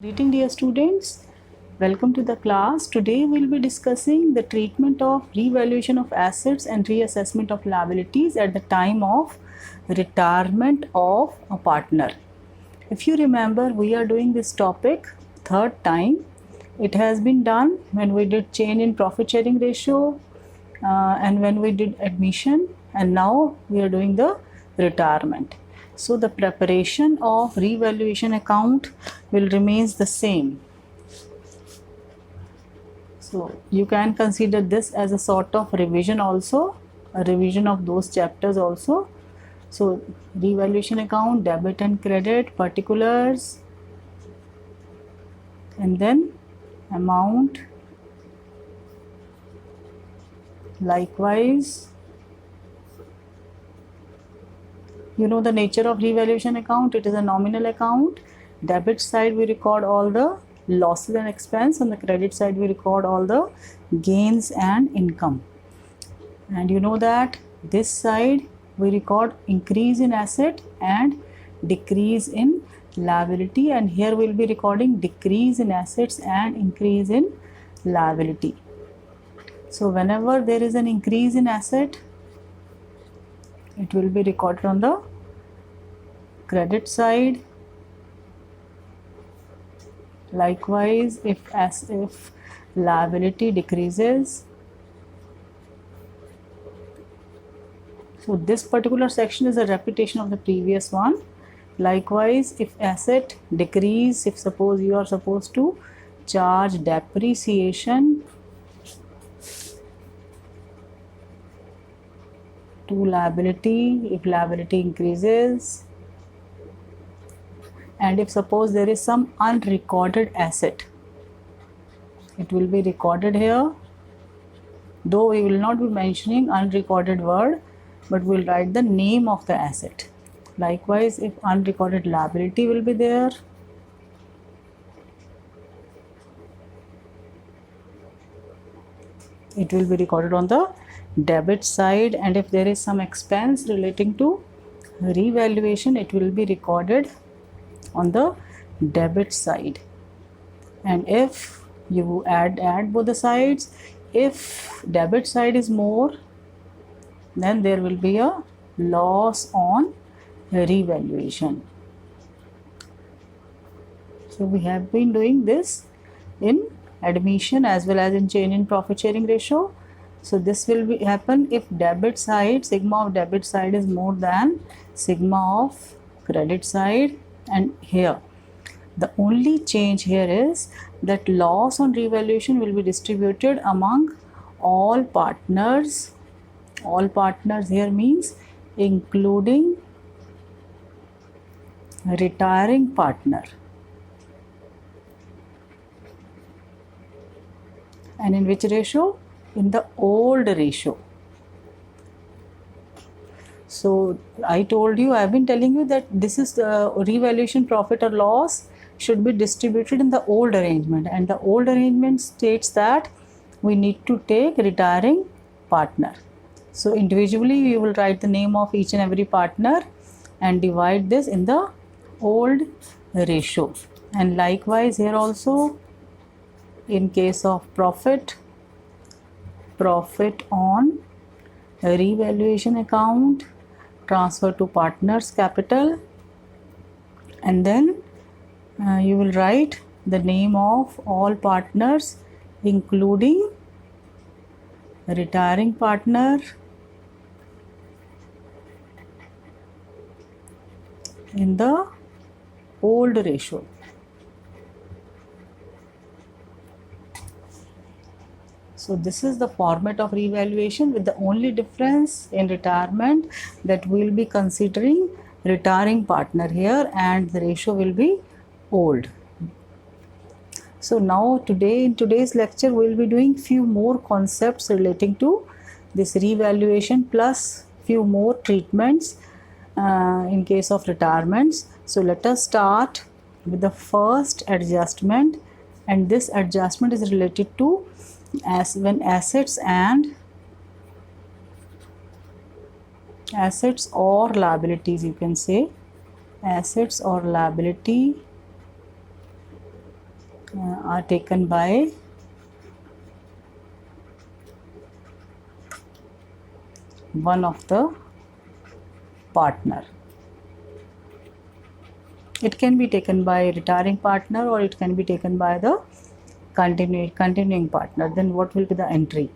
Greeting dear students, welcome to the class. Today we'll be discussing the treatment of revaluation of assets and reassessment of liabilities at the time of retirement of a partner. If you remember, we are doing this topic third time. It has been done when we did change in profit sharing ratio and when we did admission, and now we are doing the retirement. So the preparation of revaluation account will remains the same. So you can consider this as a sort of revision also, a revision of those chapters also. So revaluation account, debit and credit, particulars, and then amount. Likewise, you know the nature of revaluation account. It is a nominal account. Debit side we record all the losses and expense. On the credit side we record all the gains and income. And you know that this side we record increase in asset and decrease in liability, and here we will be recording decrease in assets and increase in liability. So whenever there is an increase in asset, it will be recorded on the credit side. Likewise, if liability decreases. So this particular section is a repetition of the previous one. Likewise, if asset decrease, if suppose you are supposed to charge depreciation to liability, if liability increases, and if suppose there is some unrecorded asset, it will be recorded here, though we will not be mentioning unrecorded word, but we will write the name of the asset. Likewise, if unrecorded liability will be there, it will be recorded on the debit side, and if there is some expense relating to revaluation, it will be recorded on the debit side. And if you add both the sides, if debit side is more, then there will be a loss on revaluation. So we have been doing this in admission as well as in change in profit sharing ratio. So this will be happen if debit side, sigma of debit side is more than sigma of credit side. And here the only change here is that loss on revaluation will be distributed among all partners. All partners here means including retiring partner. And in which ratio? In the old ratio. So I told you, I have been telling you that this is the revaluation profit or loss should be distributed in the old arrangement, and the old arrangement states that we need to take retiring partner. So individually we will write the name of each and every partner and divide this in the old ratio. And likewise here also, in case of profit on revaluation account, transfer to partners capital, and then you will write the name of all partners including retiring partner in the old ratio. So this is the format of revaluation, with the only difference in retirement that we will be considering retiring partner here and the ratio will be old. So now in today's lecture we will be doing few more concepts relating to this revaluation plus few more treatments in case of retirements. So let us start with the first adjustment, and this adjustment is related to when assets or liabilities, you can say assets or liability are taken by one of the partner. It can be taken by retiring partner or it can be taken by the continuing partner. Then what will be the entry?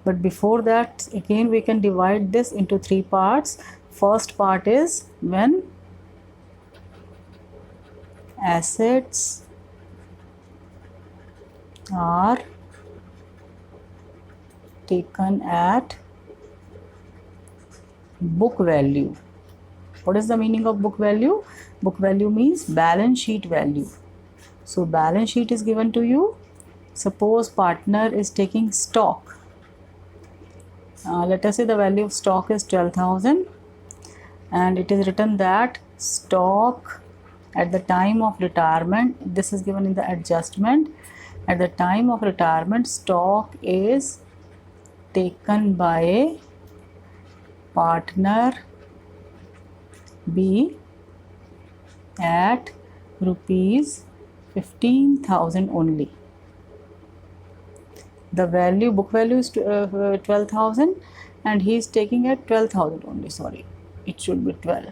But before that, again we can divide this into three parts. First part is when assets are taken at book value. What is the meaning of book value? Book value means balance sheet value. So balance sheet is given to you. Suppose partner is taking stock. Let us say the value of stock is 12,000 and it is written that stock at the time of retirement, this is given in the adjustment, at the time of retirement stock is taken by partner B at rupees 15,000 only. The value, book value is 12,000 and he is taking at 12,000 only. Sorry, it should be 12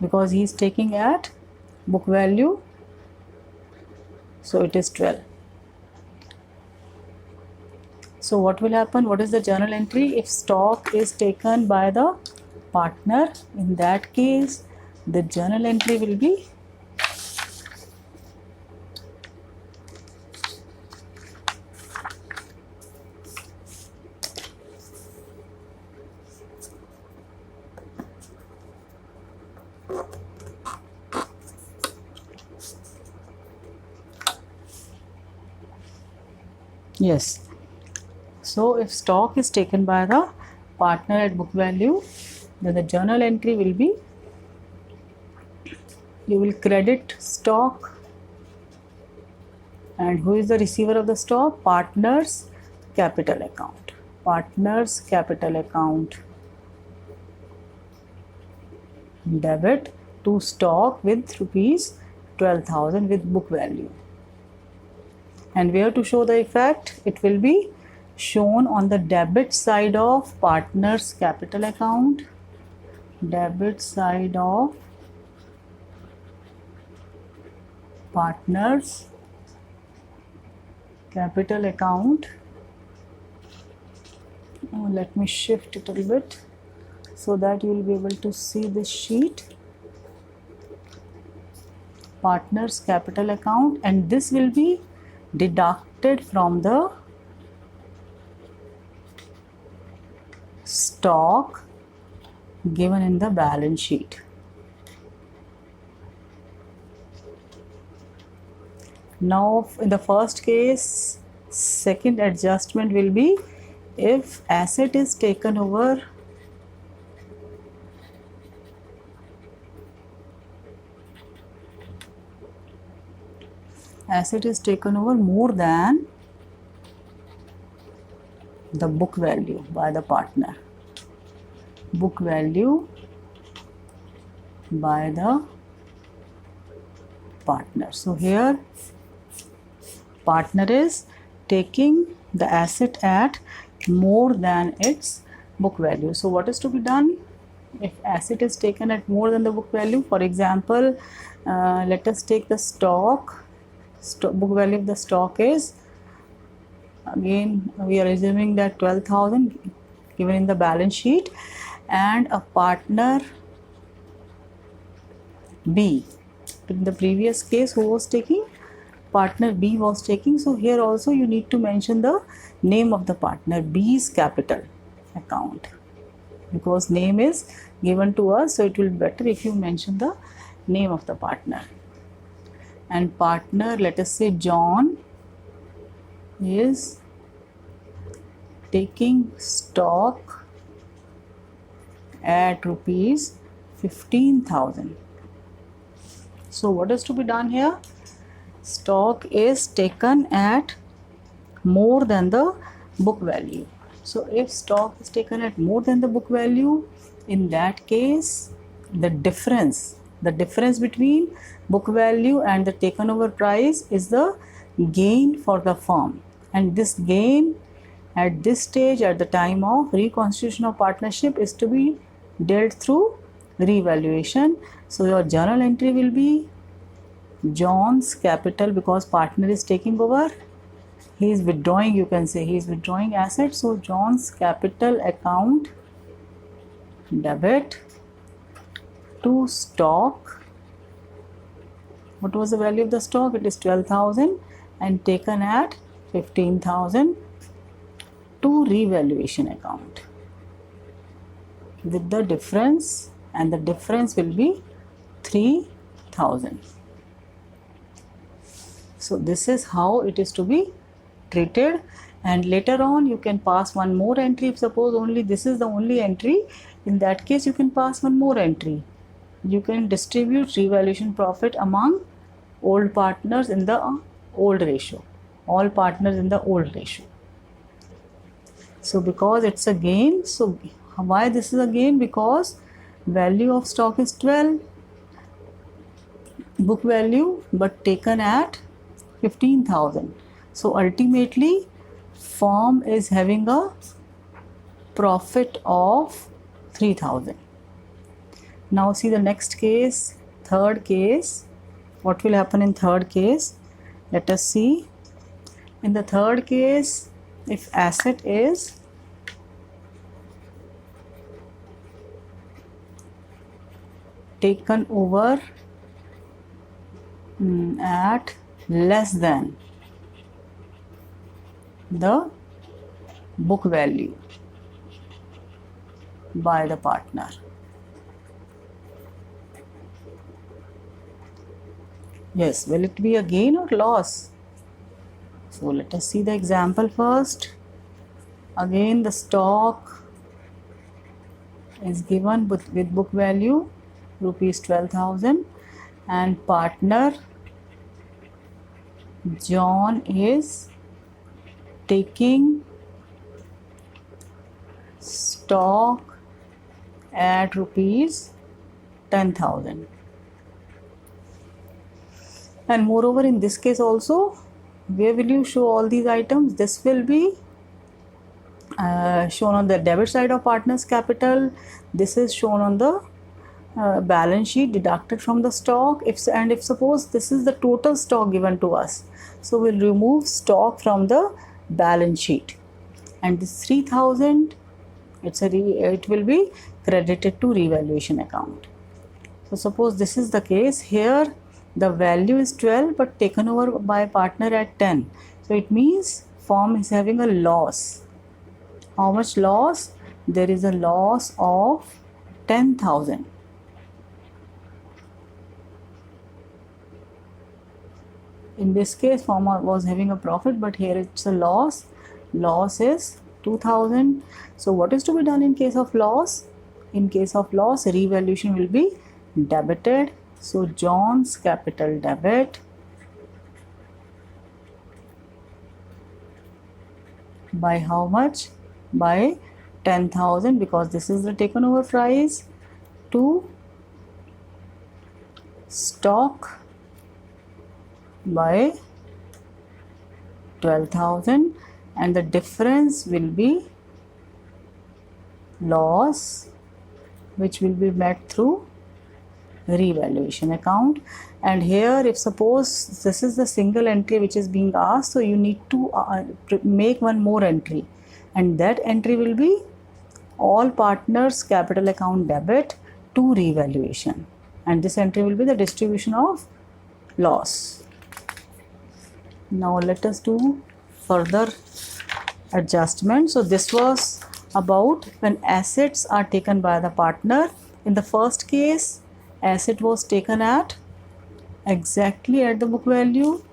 because he is taking at book value, so it is 12. So what will happen? What is the journal entry? If stock is taken by the partner, in that case the journal entry will be yes. So if stock is taken by the partner at book value, then the journal entry will be, you will credit stock, and who is the receiver of the stock? Partners capital account. Partners capital account debit to stock with rupees 12,000 with book value. And where to show the effect? It will be shown on the debit side of partners capital account. Debit side of partners capital account. Let me shift it a little bit so that you will be able to see this sheet. Partners capital account, and this will be deducted from the stock given in the balance sheet. Now in the first case, second adjustment will be if asset is taken over more than the book value by the partner. Book value by the partner. So here partner is taking the asset at more than its book value. So what is to be done? If asset is taken at more than the book value, for example, let us take the stock. Book value of the stock is, again we are assuming that 12,000 given in the balance sheet, and a partner B. In the previous case, who was taking? Partner B was taking. So here also you need to mention the name of the partner, B's capital account, because name is given to us, so it will be better if you mention the name of the partner. And partner, let us say John, is taking stock at rupees 15,000. So what is to be done here? Stock is taken at more than the book value. So if stock is taken at more than the book value, in that case the difference The difference between book value and the taken over price is the gain for the firm, and this gain at this stage, at the time of reconstitution of partnership, is to be dealt through revaluation. So your journal entry will be John's capital, because partner is taking over, he is withdrawing, you can say he is withdrawing assets. So John's capital account debit to stock. What was the value of the stock? It is 12,000 and taken at 15,000 to revaluation account with the difference, and the difference will be 3,000. So this is how it is to be treated, and later on you can pass one more entry. If suppose only this is the only entry, in that case you can pass one more entry. You can distribute revaluation profit among old partners in the old ratio, all partners in the old ratio. So because it's a gain, so why this is a gain? Because value of stock is 12, book value, but taken at 15,000. So ultimately firm is having a profit of 3,000. Now see the next case, third case. What will happen in third case? Let us see. In the third case, if asset is taken over at less than the book value by the partner. Yes, will it be a gain or loss? So let us see the example first. Again, the stock is given with book value rupees 12,000, and partner John is taking stock at rupees 10,000. And moreover, in this case also, where will you show all these items? This will be shown on the debit side of partner's capital. This is shown on the balance sheet, deducted from the stock. If suppose this is the total stock given to us, so we'll remove stock from the balance sheet, and this 3,000, it will be credited to revaluation account. So suppose this is the case. Here the value is 12 but taken over by partner at 10. So it means firm is having a loss. How much loss? There is a loss of 10,000. In this case, firm was having a profit, but here it's a loss. Loss is 2,000. So what is to be done in case of loss? In case of loss, revaluation will be debited. So John's capital debit by how much? By 10,000, because this is the taken over price, to stock by 12,000, and the difference will be loss, which will be met through revaluation account. And here, if suppose this is the single entry which is being asked, so you need to make one more entry, and that entry will be all partners capital account debit to revaluation, and this entry will be the distribution of loss. Now let us do further adjustment. So this was about when assets are taken by the partner. In the first case, asset was taken at exactly at the book value,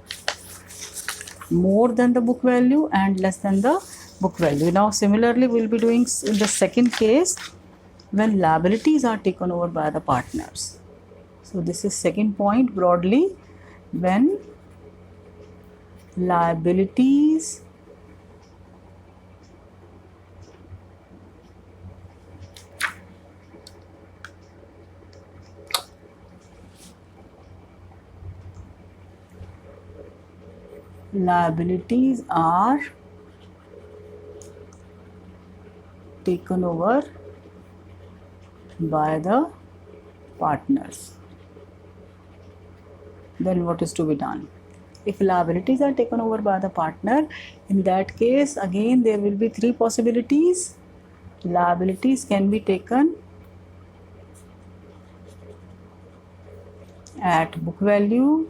more than the book value and less than the book value. Now similarly we will be doing in the second case when liabilities are taken over by the partners. So this is second point broadly, when liabilities liabilities are taken over by the partners, then what is to be done? If liabilities are taken over by the partner, in that case again there will be three possibilities. Liabilities can be taken at book value,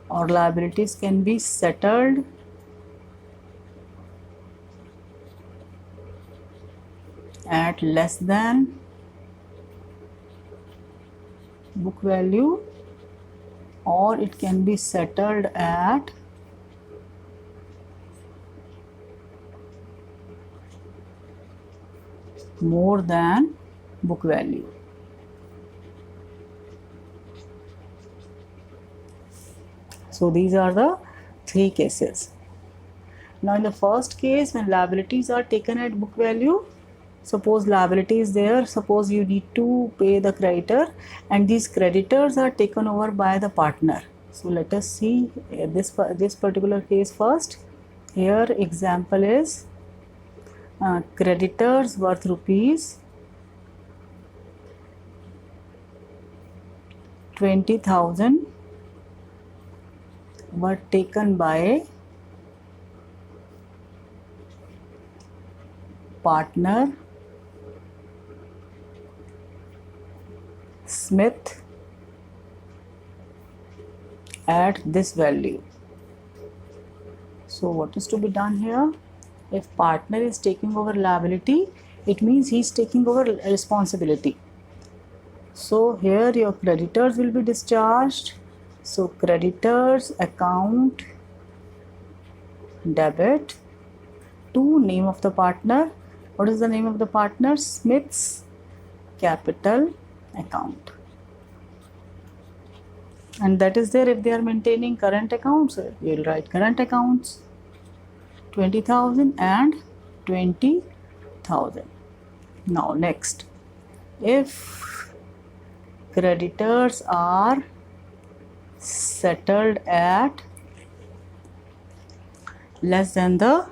or liabilities can be settled at less than book value, or it can be settled at more than book value. So these are the three cases. Now in the first case, when liabilities are taken at book value, suppose liability is there, suppose you need to pay the creditor and these creditors are taken over by the partner. So let us see this particular case first. Here example is creditors worth rupees 20,000 were taken by partner Smith at this value. So what is to be done here? If partner is taking over liability, it means he is taking over responsibility. So here your creditors will be discharged. So creditors account debit to name of the partner. What is the name of the partner? Smith's Capital account. And that is there if they are maintaining current accounts. You will write current accounts 20,000 and 20,000. Now next, if creditors are settled at less than the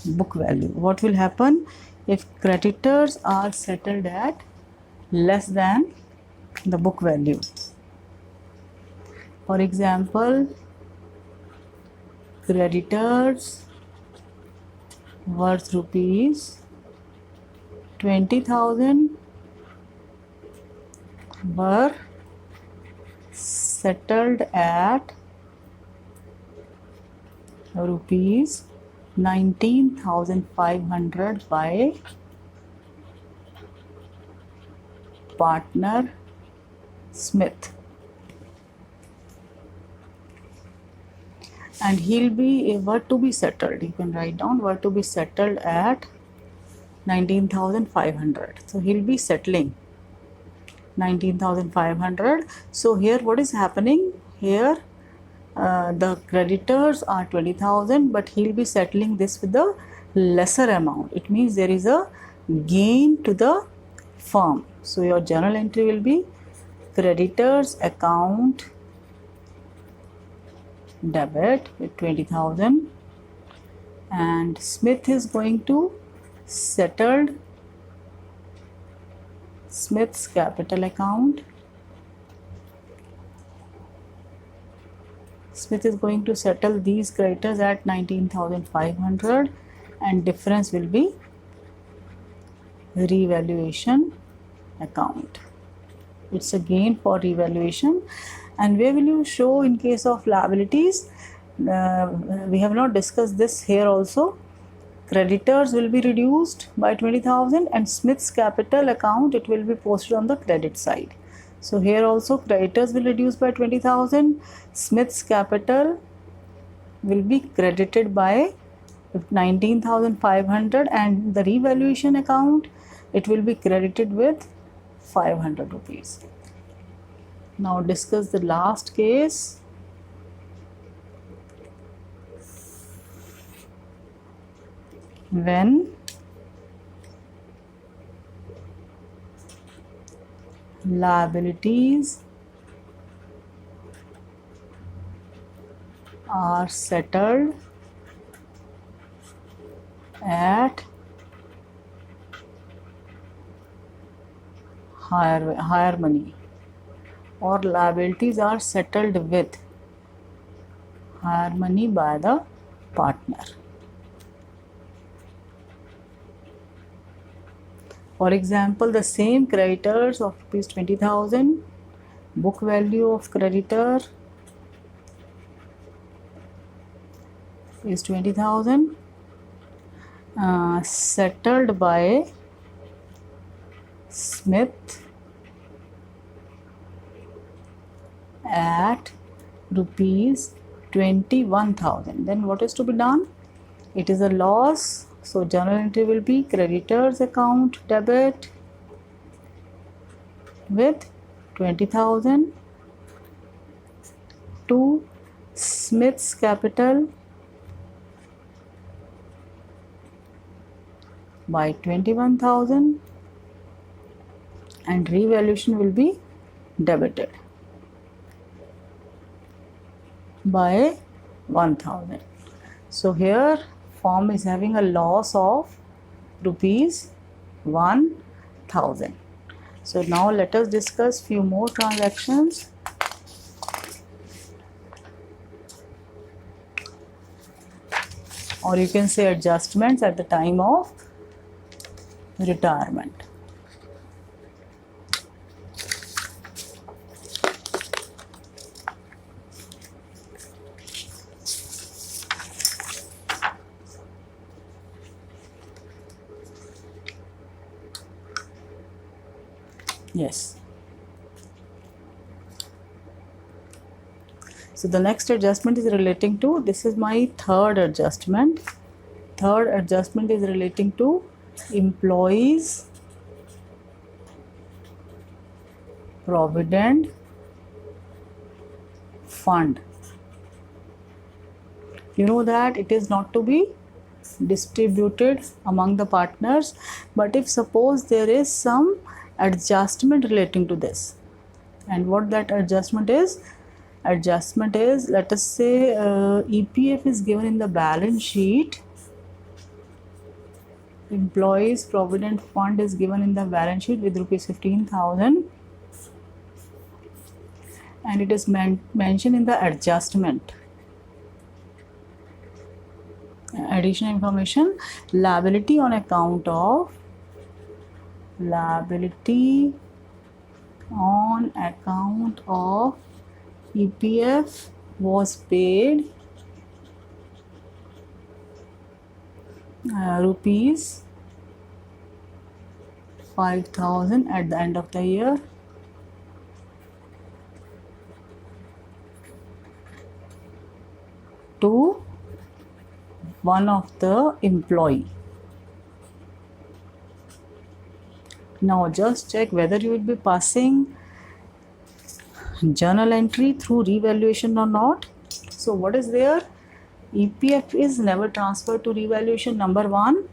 book value, what will happen? If creditors are settled at less than the book value, for example, creditors worth rupees 20,000 were settled at rupees 19,500 by partner Smith, and he'll be were to be settled. You can write down were to be settled at 19,500. So he'll be settling 19,500. So here what is happening? Here the creditors are 20,000, but he'll be settling this with the lesser amount. It means there is a gain to the firm. So your journal entry will be creditors account debit with 20,000, and Smith is going to settle Smith's Capital account. Smith is going to settle these creditors at 19,500, and difference will be revaluation account. It's a gain for revaluation. And where will you show in case of liabilities? We have not discussed this here also. Creditors will be reduced by 20,000, and Smith's Capital account, it will be posted on the credit side. So here also creditors will reduce by 20,000. Smith's Capital will be credited by 19,500, and the revaluation account, it will be credited with 500 rupees. Now discuss the last case. When liabilities are settled at higher money, or liabilities are settled with higher money by the partner. For example, the same creditors of rupees 20,000, book value of creditor is 20,000, settled by Smith at rupees 21,000. Then what is to be done? It is a loss, so journal entry will be creditors account debit with 20,000 to Smith's capital by 21,000, and revaluation will be debited by 1,000. So here firm is having a loss of rupees 1,000. So now let us discuss few more transactions. Or you can say adjustments at the time of retirement. Yes. So the next adjustment is relating to, this is my third adjustment. Third adjustment is relating to employees provident fund. You know that it is not to be distributed among the partners, but if suppose there is some adjustment relating to this, and what that adjustment is, let us say EPF is given in the balance sheet, employees provident fund is given in the balance sheet with rupees 15,000, and it is mentioned in the adjustment. Additional information, liability on account of EPF was paid rupees 5,000 at the end of the year to one of the employee. Now just check whether you will be passing journal entry through revaluation or not. So what is there? EPF is never transferred to revaluation, number one,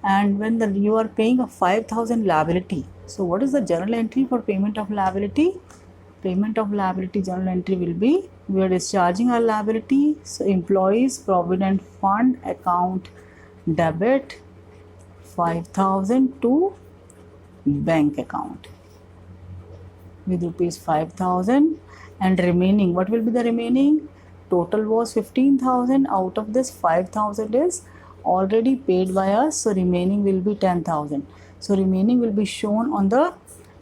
and when you are paying a 5,000 liability. So what is the journal entry for payment of liability? Payment of liability journal entry will be, we are discharging our liability, so employees provident fund account debit 5,000 to bank account with rupees 5,000, and remaining, what will be the remaining? Total was 15,000, out of this 5,000 is already paid by us, so remaining will be 10,000. So remaining will be shown on the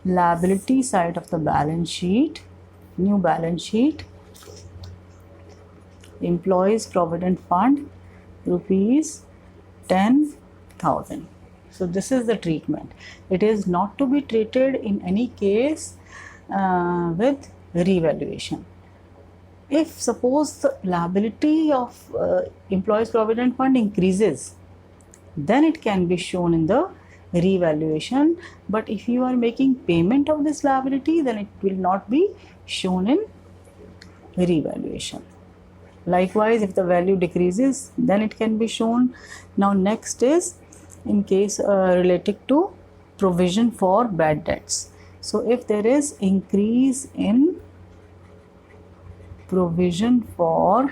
liability side of the balance sheet, new balance sheet, employees provident fund rupees 10,000. So this is the treatment. It is not to be treated in any case with revaluation. If suppose the liability of employees provident fund increases, then it can be shown in the revaluation, but if you are making payment of this liability, then it will not be shown in revaluation. Likewise, if the value decreases, then it can be shown. Now next is in case related to provision for bad debts. So if there is increase in provision for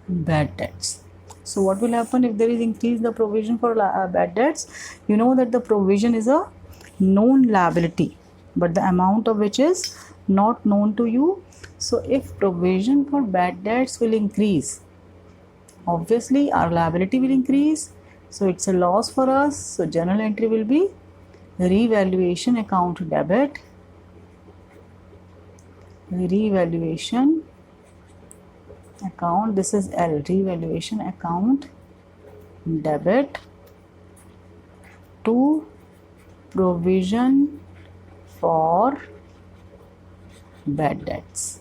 bad debts. So what will happen if there is increase the provision for bad debts? You know that the provision is a known liability, but the amount of which is not known to you. So if provision for bad debts will increase, obviously our liability will increase, so it's a loss for us. So journal entry will be revaluation account debit, revaluation account, this is L, revaluation account debit to provision for bad debts.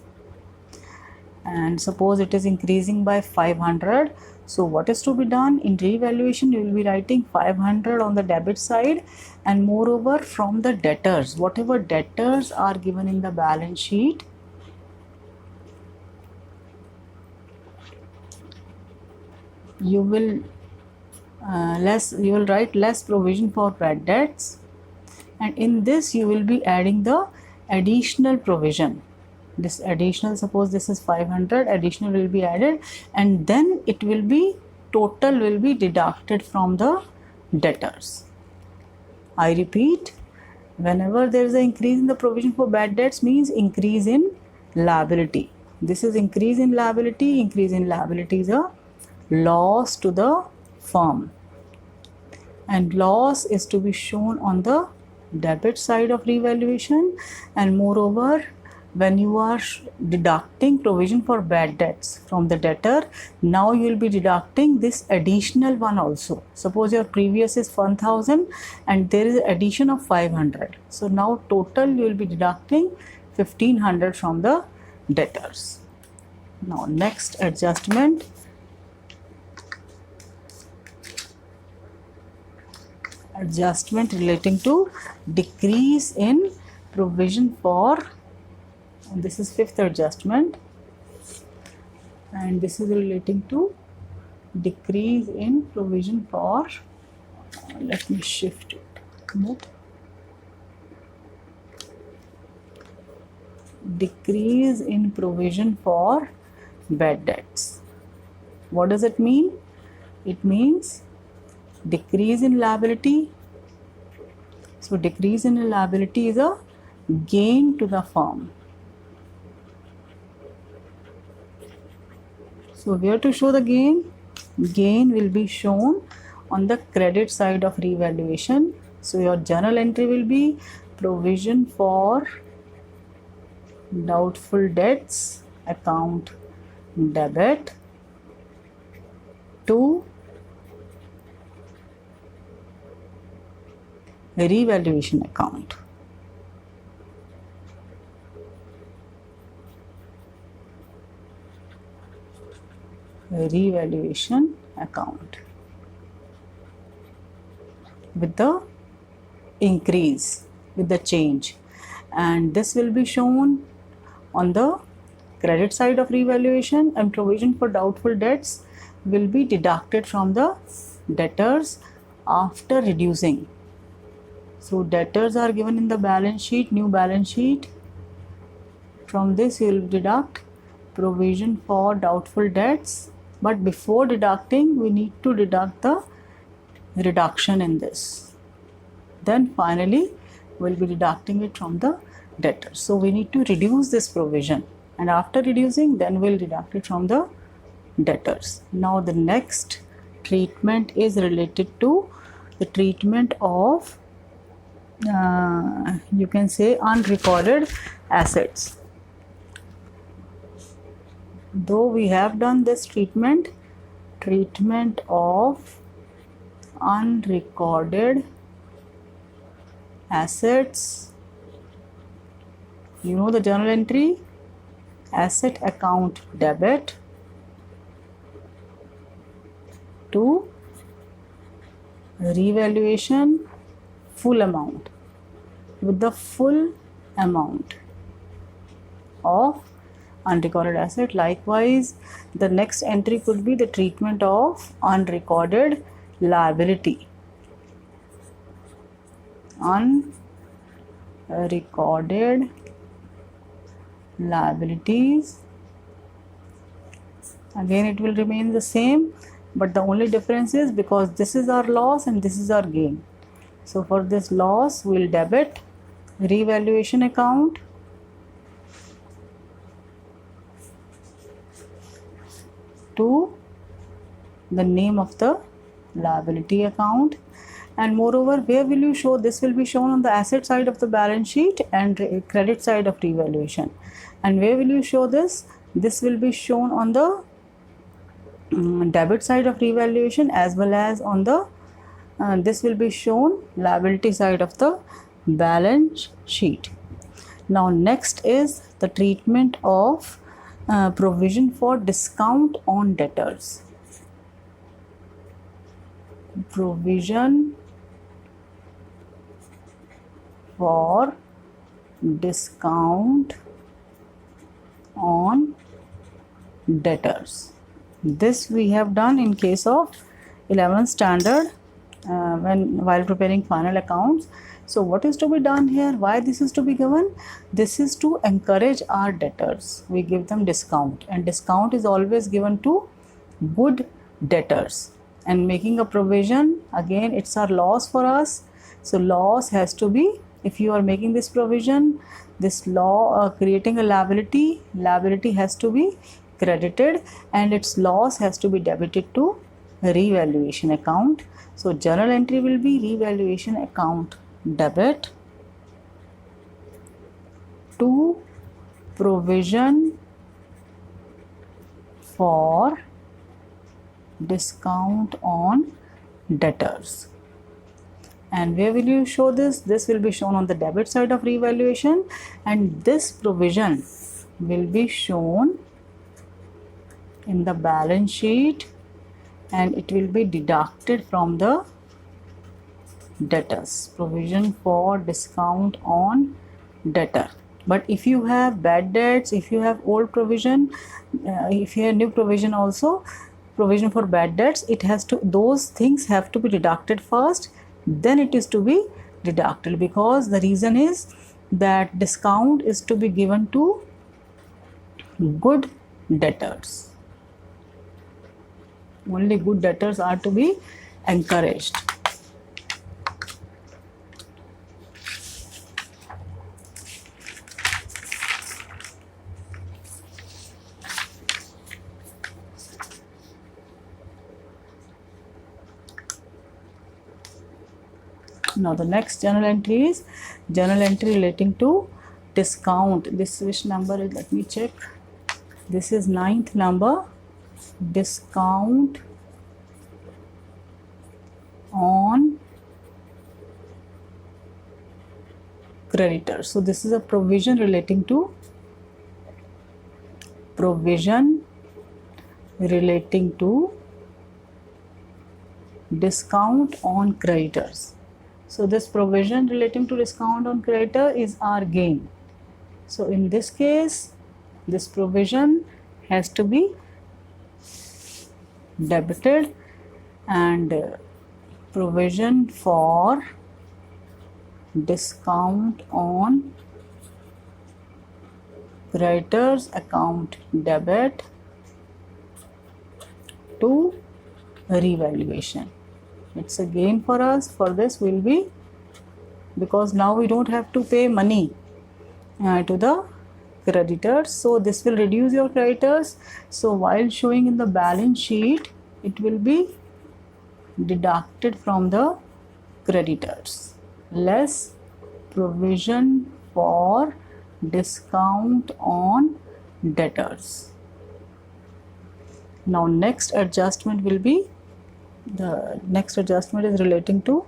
And suppose it is increasing by 500, so what is to be done? In revaluation you will be writing 500 on the debit side, and moreover from the debtors, whatever debtors are given in the balance sheet, you will write less provision for bad debts, and in this you will be adding the additional provision. This additional, suppose this is 500, additional will be added, and then it will be total will be deducted from the debtors. I repeat, whenever there is an increase in the provision for bad debts means increase in liability. This is increase in liability. Increase in liability is a loss to the firm, and loss is to be shown on the debit side of revaluation. And moreover, when you are deducting provision for bad debts from the debtor, now you will be deducting this additional one also. Suppose your previous is 1000 and there is addition of 500, so now total you will be deducting 1500 from the debtors. Now next adjustment, adjustment relating to decrease in provision for, and this is fifth adjustment, and this is relating to decrease in provision for, let me shift it a bit, decrease in provision for bad debts. What does it mean? It means decrease in liability. So decrease in liability is a gain to the firm. So where to show the gain? Gain will be shown on the credit side of revaluation. So your journal entry will be provision for doubtful debts account debit to revaluation account. Revaluation account with the increase, with the change, and this will be shown on the credit side of revaluation, and provision for doubtful debts will be deducted from the debtors after reducing. So debtors are given in the balance sheet, new balance sheet. From this you will deduct provision for doubtful debts, but before deducting we need to deduct the reduction in this. Then finally we'll be deducting it from the debtors. So we need to reduce this provision, and after reducing then we'll deduct it from the debtors. Now the next treatment is related to the treatment of you can say unrecorded assets. Though we have done this treatment of unrecorded assets, you know the journal entry, asset account debit to revaluation full amount, with the full amount of unrecorded asset. Likewise, the next entry could be the treatment of unrecorded liability. Unrecorded liabilities again it will remain the same, but the only difference is because this is our loss and this is our gain. So for this loss we'll debit revaluation account to the name of the liability account. And moreover, where will you show? This will be shown on the asset side of the balance sheet and credit side of revaluation. And where will you show this? This will be shown on the debit side of revaluation, as well as on the this will be shown liability side of the balance sheet. Now next is the treatment of provision for discount on debtors. Provision for discount on debtors. This we have done in case of 11th standard while preparing final accounts. So what is to be done here? Why this is to be given? This is to encourage our debtors. We give them discount, and discount is always given to good debtors. And making a provision, again it's our loss for us. So loss has to be, if you are making this provision, this law creating a liability has to be credited, and its loss has to be debited to revaluation account. So journal entry will be revaluation account debit to provision for discount on debtors. And where will you show this? This will be shown on the debit side of revaluation, and this provision will be shown in the balance sheet, and it will be deducted from the debtors. Provision for discount on debtor. But if you have bad debts, if you have old provision, if you have new provision also, provision for bad debts, it has to, those things have to be deducted first, then it is to be deducted, because the reason is that discount is to be given to good debtors. Only good debtors are to be encouraged. Now the next journal entry is journal entry relating to discount. This which number is, let me check. This is 9th number, discount on creditors. So this is a provision relating to discount on creditors. So this provision relating to discount on creditor is our gain. So in this case, this provision has to be debited, and provision for discount on creditors account debit to revaluation. It's a gain for us. For this will be, because now we don't have to pay money to the creditors, so this will reduce your creditors. So while showing in the balance sheet, it will be deducted from the creditors, less provision for discount on debtors. Now next adjustment will be, the next adjustment is relating to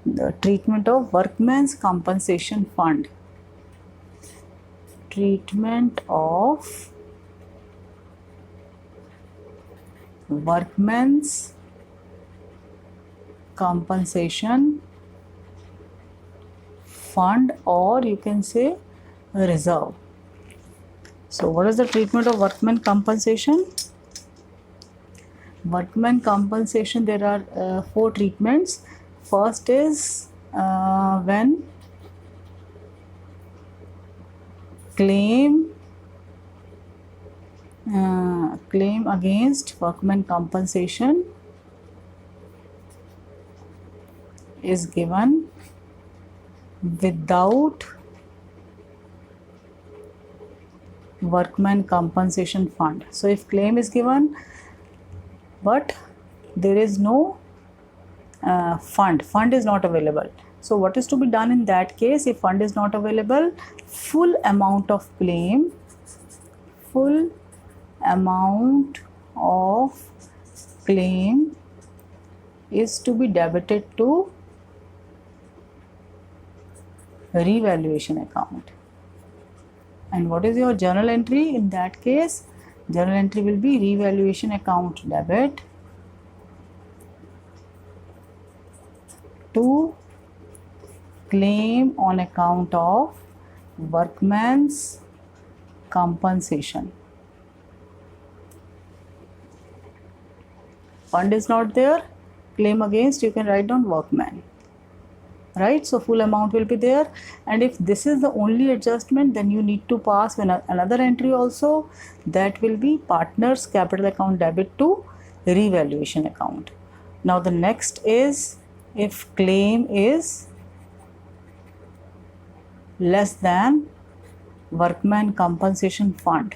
the treatment of workmen's compensation fund. Treatment of workmen's compensation fund, or you can say reserve. So what is the treatment of workmen compensation? Workmen compensation, there are 4 treatments. First is when claim claim against workman compensation is given without workman compensation fund. So if claim is given but there is no fund is not available. So what is to be done in that case? If fund is not available, full amount of claim is to be debited to revaluation account. And what is your journal entry in that case? Journal entry will be revaluation account debit to claim on account of workman's compensation. Fund is not there, claim against, you can write down workman, right? So full amount will be there. And if this is the only adjustment, then you need to pass another entry also, that will be partners capital account debit to revaluation account. Now the next is, if claim is less than workman compensation fund.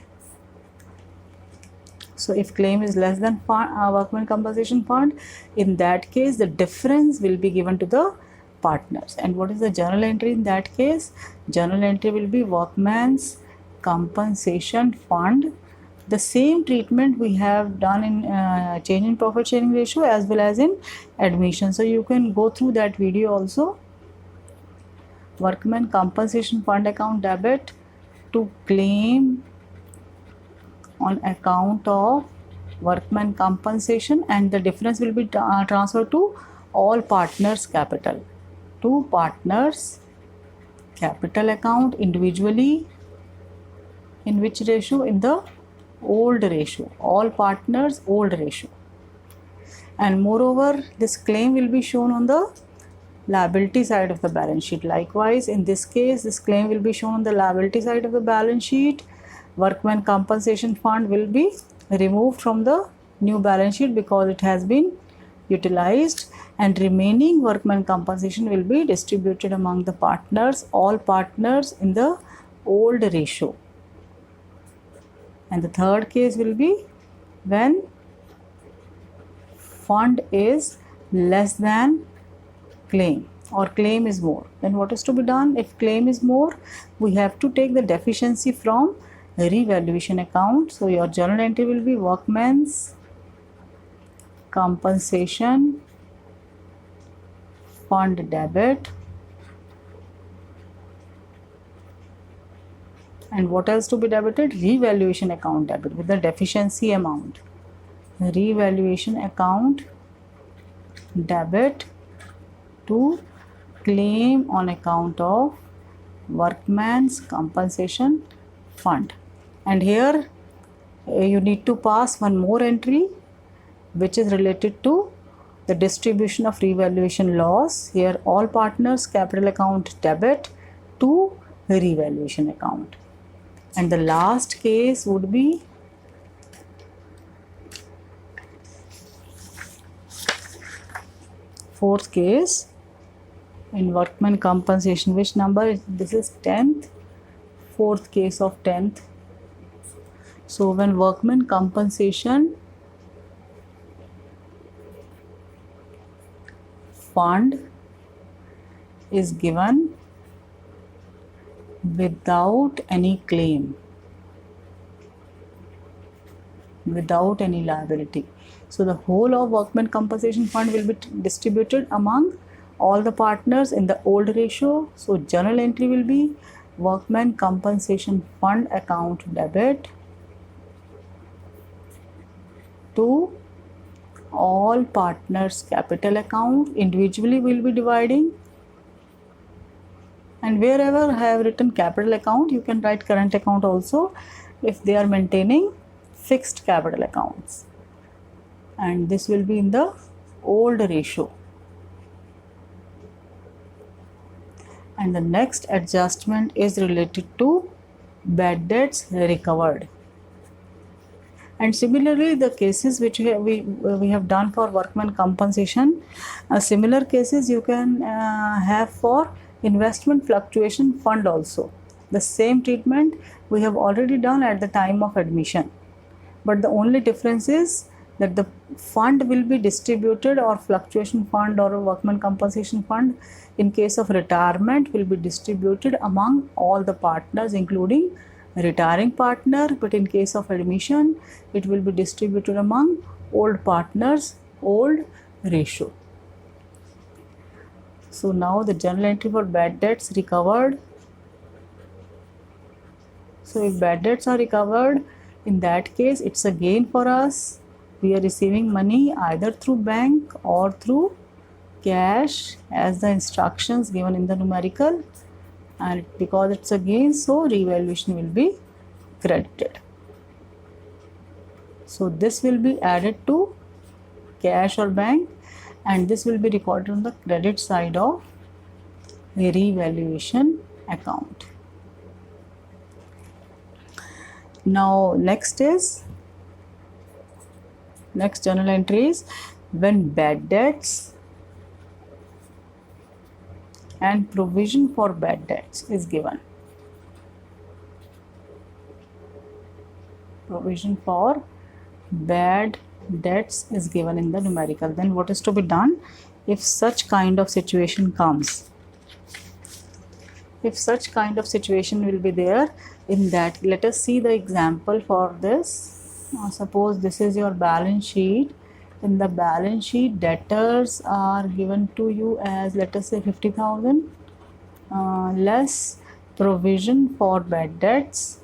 So if claim is less than workman compensation fund, in that case the difference will be given to the partners. And what is the journal entry in that case? Journal entry will be workman's compensation fund. The same treatment we have done in change in profit sharing ratio as well as in admission. So you can go through that video also. Workman compensation fund account debit to claim on account of workman compensation, and the difference will be transferred to all partners capital. To partners capital account individually, in which ratio? In the old ratio. All partners old ratio. And moreover, this claim will be shown on the liability side of the balance sheet. Likewise, in this case, this claim will be shown on the liability side of the balance sheet. Workman compensation fund will be removed from the new balance sheet because it has been utilized, and remaining workman compensation will be distributed among the partners, all partners in the old ratio. And the third case will be when fund is less than claim or claim is more. Then what is to be done? If claim is more, we have to take the deficiency from revaluation account. So your journal entry will be workman's compensation fund debit. And what else to be debited? Revaluation account debit with the deficiency amount. Revaluation account debit to claim on account of workman's compensation fund. And here you need to pass one more entry which is related to the distribution of revaluation loss. Here all partners capital account debit to revaluation account. And the last case would be fourth case in workman compensation. Which number? This is 10th, fourth case of 10th. So when workman compensation fund is given without any claim, without any liability. So the whole of workman compensation fund will be distributed among all the partners in the old ratio. So journal entry will be workman compensation fund account debit to all partners capital account. Individually we will be dividing, and wherever I have written capital account, you can write current account also if they are maintaining fixed capital accounts, and this will be in the old ratio. And the next adjustment is related to bad debts recovered. And similarly, the cases which we have done for workman compensation, similar cases you can have for investment fluctuation fund also. The same treatment we have already done at the time of admission, but the only difference is that the fund will be distributed, or fluctuation fund or a workman compensation fund in case of retirement will be distributed among all the partners including retiring partner, but in case of admission it will be distributed among old partners, old ratio. So now the journal entry for bad debts recovered. So if bad debts are recovered, in that case it's a gain for us. We are receiving money either through bank or through cash as the instructions given in the numerical, and because it's a gain, so revaluation will be credited. So this will be added to cash or bank, and this will be recorded on the credit side of a revaluation account. Now next journal entry is when bad debts and provision for bad debts is given. Provision for bad debts is given in the numerical. Then what is to be done if such kind of situation comes? If such kind of situation will be there, in that, let us see the example for this. Suppose this is your balance sheet. In the balance sheet, debtors are given to you as, let us say, 50,000 less provision for bad debts,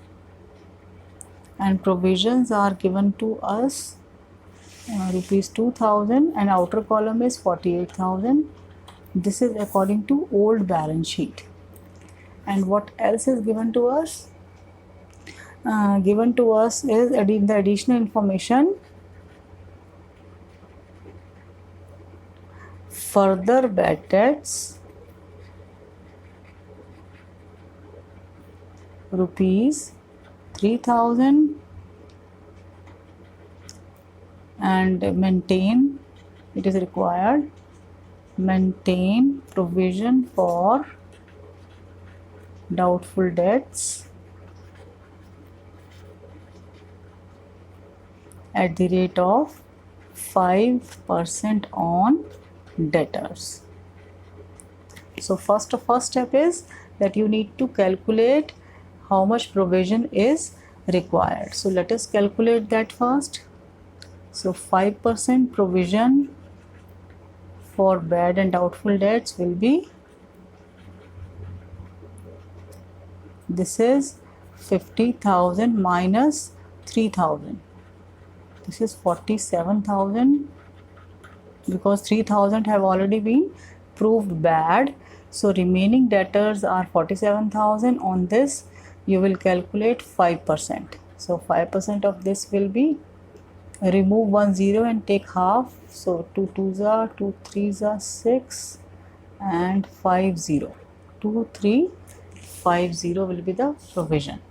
and provisions are given to us rupees 2,000, and outer column is 48,000. This is according to old balance sheet. And what else is given to us? Given to us is the additional information. Further bad debts rupees 3,000, and maintain, it is required, maintain provision for doubtful debts at the rate of 5% on debtors. So first step is that you need to calculate how much provision is required. So let us calculate that first. So 5% provision for bad and doubtful debts will be, this is 50,000 minus 3,000. This is 47,000, because 3,000 have already been proved bad. So remaining debtors are 47,000. On this you will calculate 5%. So 5% of this will be, remove 1 0 and take half. So 2 2s are 2 3s are 6 and 5 0. 2 3 5 0 will be the provision.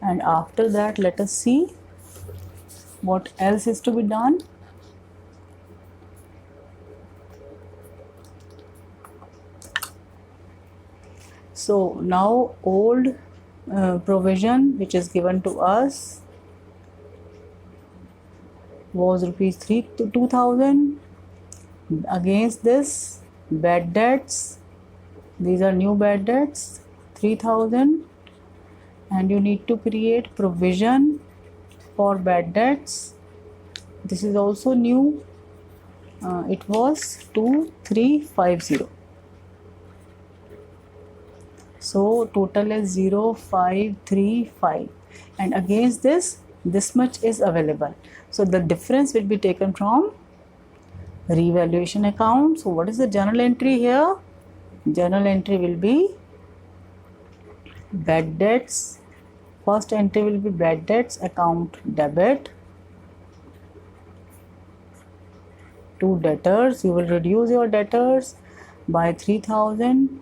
And after that, let us see what else is to be done. So now old provision which is given to us was rupees 2,000. Against this, bad debts, these are new bad debts, 3,000, and you need to create provision for bad debts. This is also new. It was 2,350. So total is 0,535, and against this much is available. So the difference will be taken from revaluation account. So what is the journal entry here? Journal entry will be bad debts. First entry will be bad debts account debit. to debtors. You will reduce your debtors by 3,000,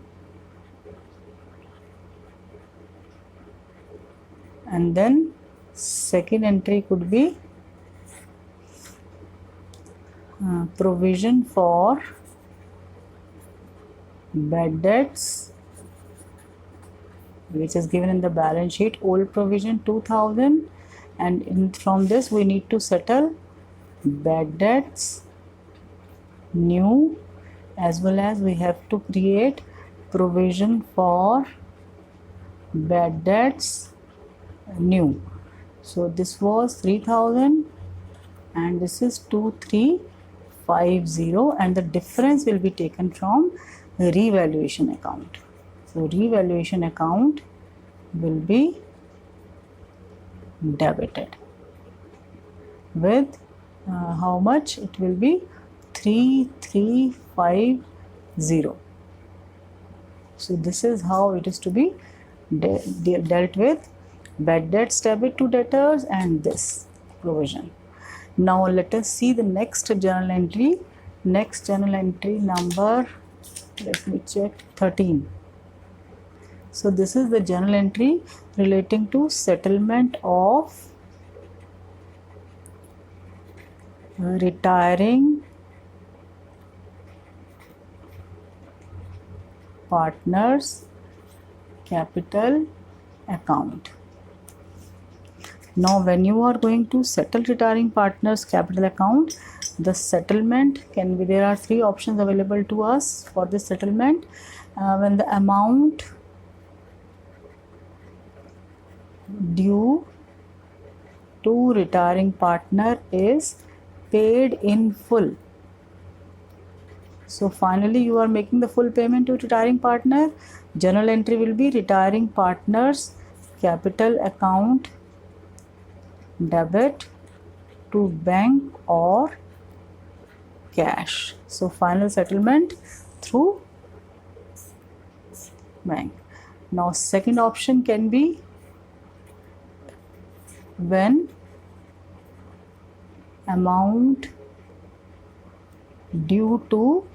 and then second entry could be provision for bad debts, which is given in the balance sheet. Old provision 2,000, and from this we need to settle bad debts new, as well as we have to create provision for bad debts new. So this was 3,000 and this is 2,350, and the difference will be taken from revaluation account. So revaluation account will be debited with how much? It will be 3,350. So this is how it is to be dealt with: bad debts debit to debtors and this provision. Now let us see the next journal entry. Next journal entry number, let me check, 13. So this is the journal entry relating to settlement of retiring partners capital account. Now when you are going to settle retiring partners capital account, the settlement can be, there are three options available to us for this settlement. When the amount due to retiring partner is paid in full. So finally you are making the full payment to retiring partner. Journal entry will be retiring partners capital account debit to bank or cash. So final settlement through bank. Now second option can be when amount due to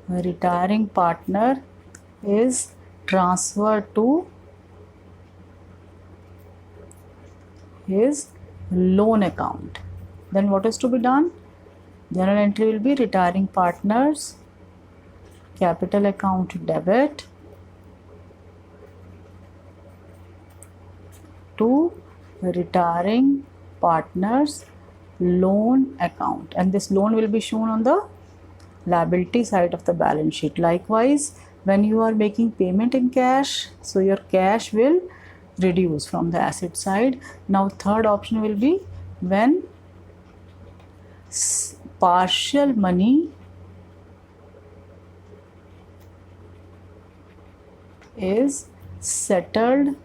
retiring partner is transferred to his loan account. Then what is to be done? Journal entry will be retiring partners capital account debit to retiring partners loan account, and this loan will be shown on the liability side of the balance sheet. Likewise, when you are making payment in cash, so your cash will reduce from the asset side. Now third option will be when partial money is settled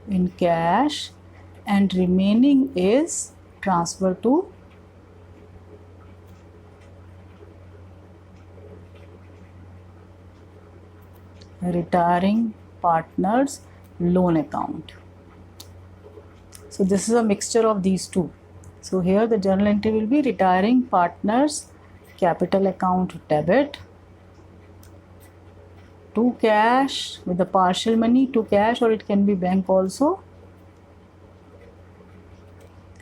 in cash and remaining is transferred to retiring partners loan account. So this is a mixture of these two. So here the journal entry will be retiring partners capital account debit to cash with the partial money to cash, or it can be bank also,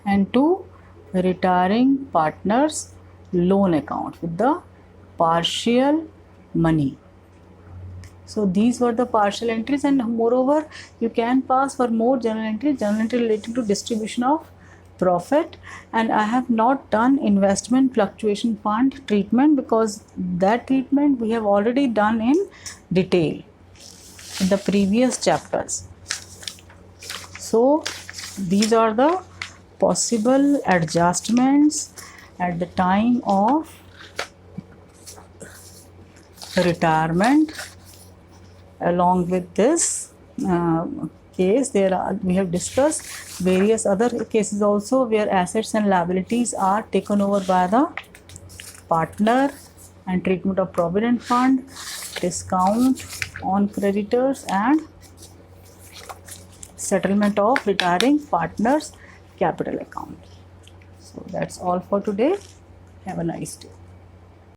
and to retiring partners loan account with the partial money. So these were the partial entries, and moreover you can pass for more journal entries relating to distribution of profit. And I have not done investment fluctuation fund treatment because that treatment we have already done in detail in the previous chapters. So these are the possible adjustments at the time of retirement. Along with this case, we have discussed various other cases also where assets and liabilities are taken over by the partner, and treatment of provident fund, discount on creditors, and settlement of retiring partners capital account. So that's all for today. Have a nice day.